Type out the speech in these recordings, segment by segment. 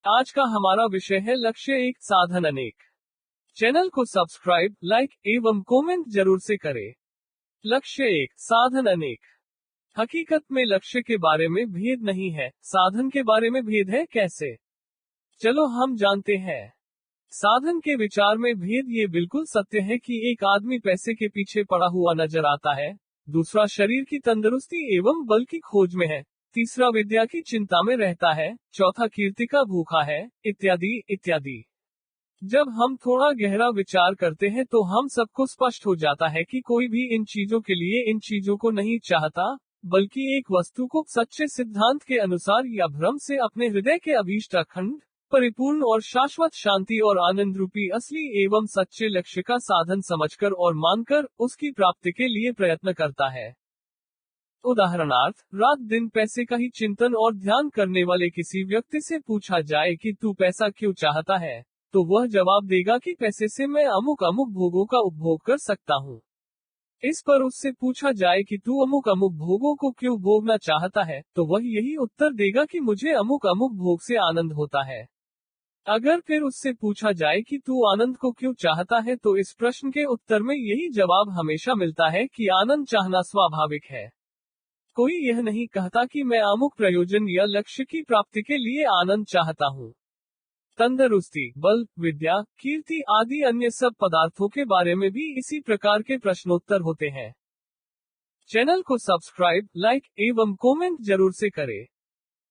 आज का हमारा विषय है लक्ष्य एक साधन अनेक। चैनल को सब्सक्राइब, लाइक एवं कमेंट जरूर से करें। लक्ष्य एक, साधन अनेक। हकीकत में लक्ष्य के बारे में भेद नहीं है, साधन के बारे में भेद है। कैसे? चलो हम जानते हैं। साधन के विचार में भेद ये बिल्कुल सत्य है कि एक आदमी पैसे के पीछे पड़ा हुआ नजर आता है, दूसरा शरीर की तंदुरुस्ती एवं बल की खोज में है, तीसरा विद्या की चिंता में रहता है, चौथा कीर्ति का भूखा है, इत्यादि इत्यादि। जब हम थोड़ा गहरा विचार करते हैं तो हम सबको स्पष्ट हो जाता है कि कोई भी इन चीजों के लिए इन चीजों को नहीं चाहता, बल्कि एक वस्तु को सच्चे सिद्धांत के अनुसार या भ्रम से अपने हृदय के अभीष्ट अखंड, परिपूर्ण और शाश्वत शांति और आनंद रूपी असली एवं सच्चे लक्ष्य का साधन समझकर और मानकर उसकी प्राप्ति के लिए प्रयत्न करता है। उदाहरणार्थ, रात दिन पैसे का ही चिंतन और ध्यान करने वाले किसी व्यक्ति से पूछा जाए कि तू पैसा क्यों चाहता है, तो वह जवाब देगा कि पैसे से मैं अमुक अमुक भोगों का उपभोग कर सकता हूँ। इस पर उससे पूछा जाए कि तू अमुक अमुक भोगों को क्यों भोगना चाहता है, तो वह यही उत्तर देगा कि मुझे अमुक अमुक भोग से आनंद होता है। अगर फिर उससे पूछा जाए कि तू आनंद को क्यों चाहता है, तो इस प्रश्न के उत्तर में यही जवाब हमेशा मिलता है कि आनंद चाहना स्वाभाविक है। कोई यह नहीं कहता कि मैं अमुक प्रयोजन या लक्ष्य की प्राप्ति के लिए आनंद चाहता हूँ। तंदुरुस्ती, बल, विद्या, कीर्ति आदि अन्य सब पदार्थों के बारे में भी इसी प्रकार के प्रश्नोत्तर होते हैं। चैनल को सब्सक्राइब, लाइक एवं कमेंट जरूर से करें।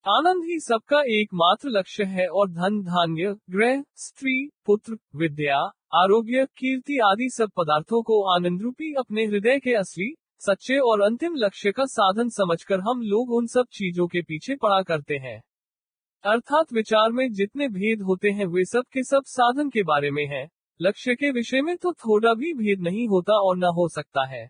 आनंद ही सबका एकमात्र लक्ष्य है और धन धान्य, गृह, स्त्री, पुत्र, विद्या, आरोग्य, कीर्ति आदि सब पदार्थों को आनंद रूपी अपने हृदय के असली, सच्चे और अंतिम लक्ष्य का साधन समझकर हम लोग उन सब चीजों के पीछे पड़ा करते हैं। अर्थात विचार में जितने भेद होते हैं वे सब के सब साधन के बारे में हैं। लक्ष्य के विषय में तो थोड़ा भी भेद नहीं होता और न हो सकता है।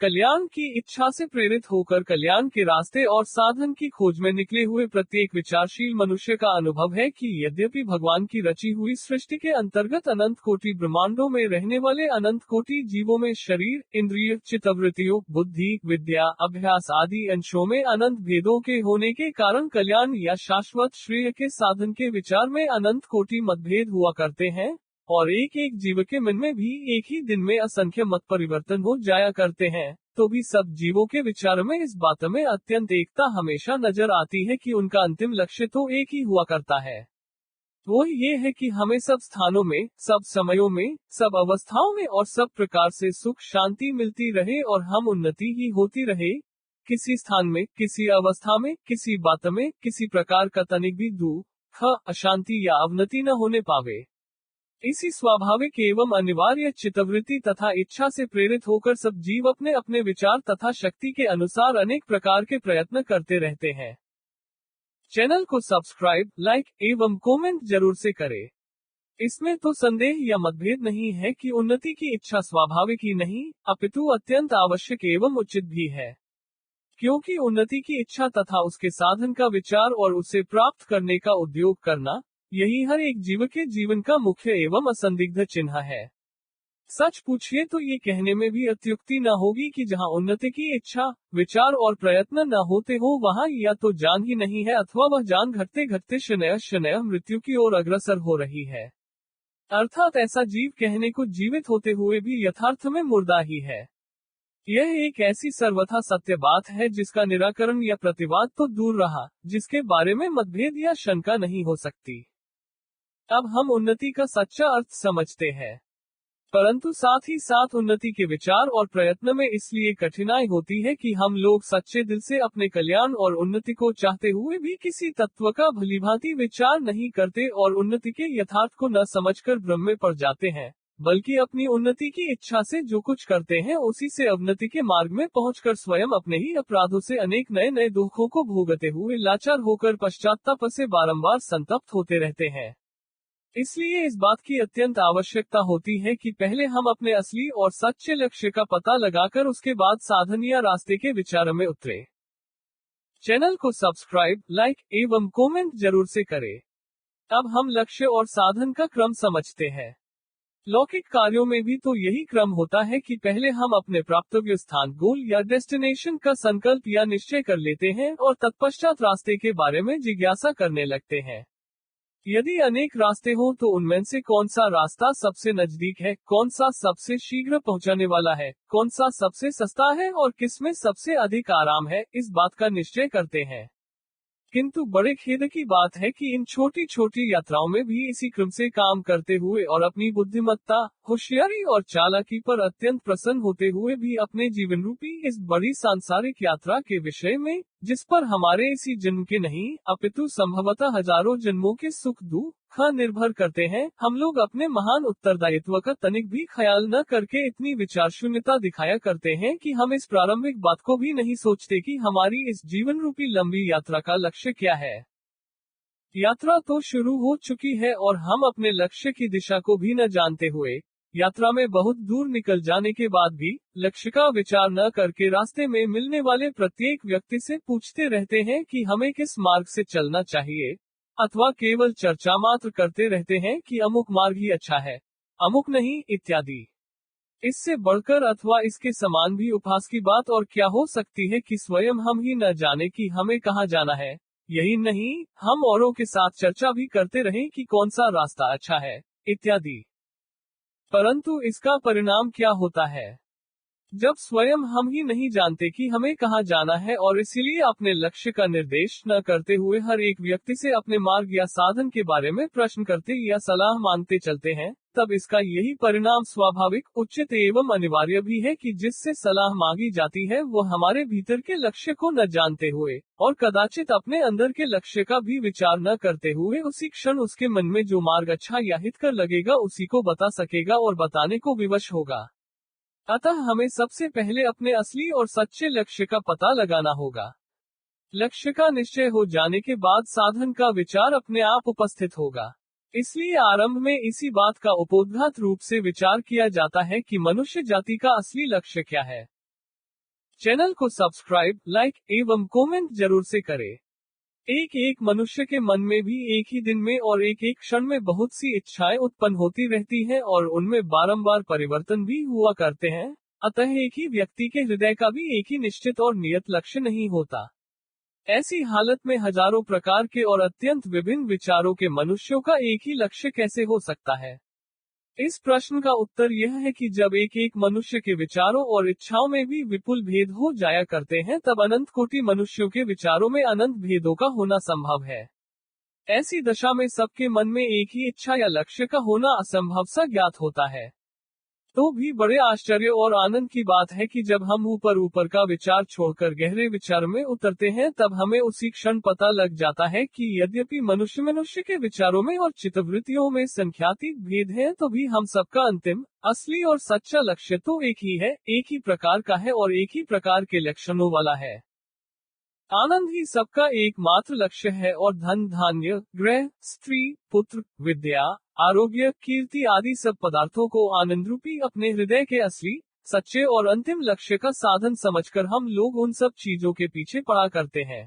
कल्याण की इच्छा से प्रेरित होकर कल्याण के रास्ते और साधन की खोज में निकले हुए प्रत्येक विचारशील मनुष्य का अनुभव है कि यद्यपि भगवान की रची हुई सृष्टि के अंतर्गत अनंत कोटि ब्रह्मांडों में रहने वाले अनंत कोटि जीवों में शरीर, इंद्रिय, चित्तवृत्तियों, बुद्धि, विद्या, अभ्यास आदि अंशों में अनंत भेदों के होने के कारण कल्याण या शाश्वत श्रेय के साधन के विचार में अनंत कोटि मतभेद हुआ करते हैं, और एक एक जीव के मन में भी एक ही दिन में असंख्य मत परिवर्तन हो जाया करते हैं, तो भी सब जीवों के विचार में इस बात में अत्यंत एकता हमेशा नजर आती है कि उनका अंतिम लक्ष्य तो एक ही हुआ करता है। वो ये है कि हमें सब स्थानों में, सब समयों में, सब अवस्थाओं में और सब प्रकार से सुख शांति मिलती रहे और हम उन्नति ही होती रहे। किसी स्थान में, किसी अवस्था में, किसी बात में, किसी प्रकार का तनिक भी दुख, अशांति या अवनति न होने पावे। इसी स्वाभाविक एवं अनिवार्य चित्तवृत्ति तथा इच्छा से प्रेरित होकर सब जीव अपने अपने विचार तथा शक्ति के अनुसार अनेक प्रकार के प्रयत्न करते रहते हैं। चैनल को सब्सक्राइब, लाइक एवं कमेंट जरूर से करें। इसमें तो संदेह या मतभेद नहीं है कि उन्नति की इच्छा स्वाभाविक ही नहीं, अपितु अत्यंत आवश्यक एवं उचित भी है। क्योंकि उन्नति की इच्छा तथा उसके साधन का विचार और उसे प्राप्त करने का उद्योग करना, यही हर एक जीव के जीवन का मुख्य एवं असंदिग्ध चिन्ह है। सच पूछिए तो ये कहने में भी अत्युक्ति न होगी कि जहाँ उन्नति की इच्छा, विचार और प्रयत्न न होते हो वहाँ या तो जान ही नहीं है अथवा वह जान घटते घटते शनय शनय मृत्यु की ओर अग्रसर हो रही है। अर्थात ऐसा जीव कहने को जीवित होते हुए भी यथार्थ में मुर्दा ही है। यह एक ऐसी सर्वथा सत्य बात है जिसका निराकरण या प्रतिवाद तो दूर रहा, जिसके बारे में मतभेद या शंका नहीं हो सकती। अब हम उन्नति का सच्चा अर्थ समझते हैं, परंतु साथ ही साथ उन्नति के विचार और प्रयत्न में इसलिए कठिनाई होती है कि हम लोग सच्चे दिल से अपने कल्याण और उन्नति को चाहते हुए भी किसी तत्व का भलीभांति विचार नहीं करते और उन्नति के यथार्थ को न समझकर भ्रम में पड़ जाते हैं, बल्कि अपनी उन्नति की इच्छा से जो कुछ करते हैं उसी से अवनति के मार्ग में पहुंचकर स्वयं अपने ही अपराधों से अनेक नए नए दुखों को भोगते हुए लाचार होकर पश्चात्ताप से बारंबार संतप्त होते रहते हैं। इसलिए इस बात की अत्यंत आवश्यकता होती है कि पहले हम अपने असली और सच्चे लक्ष्य का पता लगाकर उसके बाद साधन या रास्ते के विचार में उतरे। चैनल को सब्सक्राइब, लाइक एवं कमेंट जरूर से करें। अब हम लक्ष्य और साधन का क्रम समझते हैं। लौकिक कार्यों में भी तो यही क्रम होता है कि पहले हम अपने प्राप्तव्य स्थान, गोल या डेस्टिनेशन का संकल्प या निश्चय कर लेते हैं और तत्पश्चात रास्ते के बारे में जिज्ञासा करने लगते हैं। यदि अनेक रास्ते हो तो उनमें से कौन सा रास्ता सबसे नजदीक है, कौन सा सबसे शीघ्र पहुंचाने वाला है, कौन सा सबसे सस्ता है और किसमें सबसे अधिक आराम है, इस बात का निश्चय करते हैं। किंतु बड़े खेद की बात है कि इन छोटी छोटी यात्राओं में भी इसी क्रम से काम करते हुए और अपनी बुद्धिमत्ता, होशियारी और चालाकी पर अत्यंत प्रसन्न होते हुए भी अपने जीवन रूपी इस बड़ी सांसारिक यात्रा के विषय में, जिस पर हमारे इसी जन्म के नहीं अपितु संभवतः हजारों जन्मों के सुख दुख निर्भर करते हैं, हम लोग अपने महान उत्तरदायित्व का तनिक भी ख्याल न करके इतनी विचार शून्यता दिखाया करते हैं कि हम इस प्रारंभिक बात को भी नहीं सोचते कि हमारी इस जीवन रूपी लंबी यात्रा का लक्ष्य क्या है। यात्रा तो शुरू हो चुकी है और हम अपने लक्ष्य की दिशा को भी न जानते हुए, यात्रा में बहुत दूर निकल जाने के बाद भी लक्ष्य का विचार न करके रास्ते में मिलने वाले प्रत्येक व्यक्ति से पूछते रहते हैं कि हमें किस मार्ग से चलना चाहिए, अथवा केवल चर्चा मात्र करते रहते हैं कि अमुक मार्ग ही अच्छा है, अमुक नहीं, इत्यादि। इससे बढ़कर अथवा इसके समान भी उपहास की बात और क्या हो सकती है कि स्वयं हम ही न जाने कि हमें कहाँ जाना है। यही नहीं, हम औरों के साथ चर्चा भी करते रहें कि कौन सा रास्ता अच्छा है, इत्यादि। परंतु इसका परिणाम क्या होता है? जब स्वयं हम ही नहीं जानते कि हमें कहाँ जाना है और इसीलिए अपने लक्ष्य का निर्देश न करते हुए हर एक व्यक्ति से अपने मार्ग या साधन के बारे में प्रश्न करते या सलाह मांगते चलते हैं, तब इसका यही परिणाम स्वाभाविक, उचित एवं अनिवार्य भी है कि जिससे सलाह मांगी जाती है वो हमारे भीतर के लक्ष्य को न जानते हुए और कदाचित अपने अंदर के लक्ष्य का भी विचार न करते हुए उसी क्षण उसके मन में जो मार्ग अच्छा या हितकर लगेगा उसी को बता सकेगा और बताने को विवश होगा। अतः हमें सबसे पहले अपने असली और सच्चे लक्ष्य का पता लगाना होगा। लक्ष्य का निश्चय हो जाने के बाद साधन का विचार अपने आप उपस्थित होगा। इसलिए आरंभ में इसी बात का उपोद्घात रूप से विचार किया जाता है कि मनुष्य जाति का असली लक्ष्य क्या है। चैनल को सब्सक्राइब, लाइक एवं कमेंट जरूर से करें। एक मनुष्य के मन में भी एक ही दिन में और एक क्षण में बहुत सी इच्छाएं उत्पन्न होती रहती हैं और उनमें बारंबार परिवर्तन भी हुआ करते हैं। अतः एक ही व्यक्ति के हृदय का भी एक ही निश्चित और नियत लक्ष्य नहीं होता। ऐसी हालत में हजारों प्रकार के और अत्यंत विभिन्न विचारों के मनुष्यों का एक ही लक्ष्य कैसे हो सकता है? इस प्रश्न का उत्तर यह है कि जब एक मनुष्य के विचारों और इच्छाओं में भी विपुल भेद हो जाया करते हैं तब अनंत कोटि मनुष्यों के विचारों में अनंत भेदों का होना संभव है। ऐसी दशा में सबके मन में एक ही इच्छा या लक्ष्य का होना असंभव सा ज्ञात होता है। तो भी बड़े आश्चर्य और आनंद की बात है कि जब हम ऊपर का विचार छोड़कर गहरे विचार में उतरते हैं तब हमें उसी क्षण पता लग जाता है कि यद्यपि मनुष्य के विचारों में और चित्तवृत्तियों में संख्यातीत भेद है तो भी हम सबका अंतिम, असली और सच्चा लक्ष्य तो एक ही है, एक ही प्रकार का है और एक ही प्रकार के लक्षणों वाला है। आनंद ही सबका एकमात्र लक्ष्य है और धन, धान्य, गृह, स्त्री, पुत्र, विद्या, आरोग्य, कीर्ति आदि सब पदार्थों को आनंद रूपी अपने हृदय के असली, सच्चे और अंतिम लक्ष्य का साधन समझकर हम लोग उन सब चीजों के पीछे पड़ा करते हैं।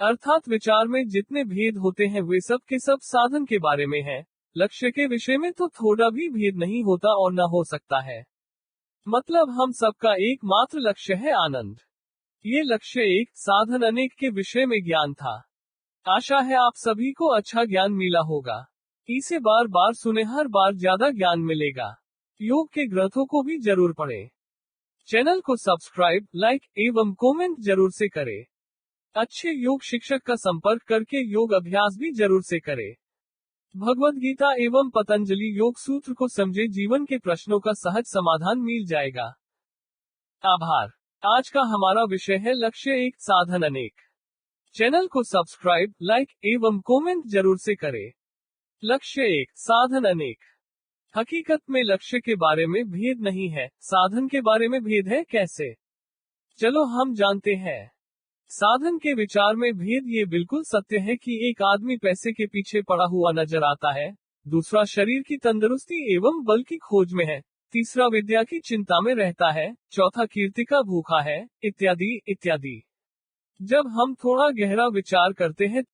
अर्थात विचार में जितने भेद होते हैं वे सब के सब साधन के बारे में हैं। लक्ष्य के विषय में तो थोड़ा भी भेद नहीं होता और न हो सकता है। मतलब हम सबका एकमात्र लक्ष्य है आनंद। ये लक्ष्य एक, साधन अनेक के विषय में ज्ञान था। आशा है आप सभी को अच्छा ज्ञान मिला होगा। इसे बार बार सुने, हर बार ज्यादा ज्ञान मिलेगा। योग के ग्रंथों को भी जरूर पढ़ें। चैनल को सब्सक्राइब, लाइक एवं कमेंट जरूर से करें। अच्छे योग शिक्षक का संपर्क करके योग अभ्यास भी जरूर से करें। भगवद गीता एवं पतंजलि योग सूत्र को समझे, जीवन के प्रश्नों का सहज समाधान मिल जाएगा। आभार। आज का हमारा विषय है लक्ष्य एक, साधन अनेक। चैनल को सब्सक्राइब, लाइक एवं कमेंट जरूर से करें। लक्ष्य एक, साधन अनेक। हकीकत में लक्ष्य के बारे में भेद नहीं है, साधन के बारे में भेद है। कैसे? चलो हम जानते हैं। साधन के विचार में भेद ये बिल्कुल सत्य है कि एक आदमी पैसे के पीछे पड़ा हुआ नजर आता है, दूसरा शरीर की तंदुरुस्ती एवं बल की खोज में है, तीसरा विद्या की चिंता में रहता है, चौथा कीर्ति का भूखा है, इत्यादि इत्यादि। जब हम थोड़ा गहरा विचार करते हैं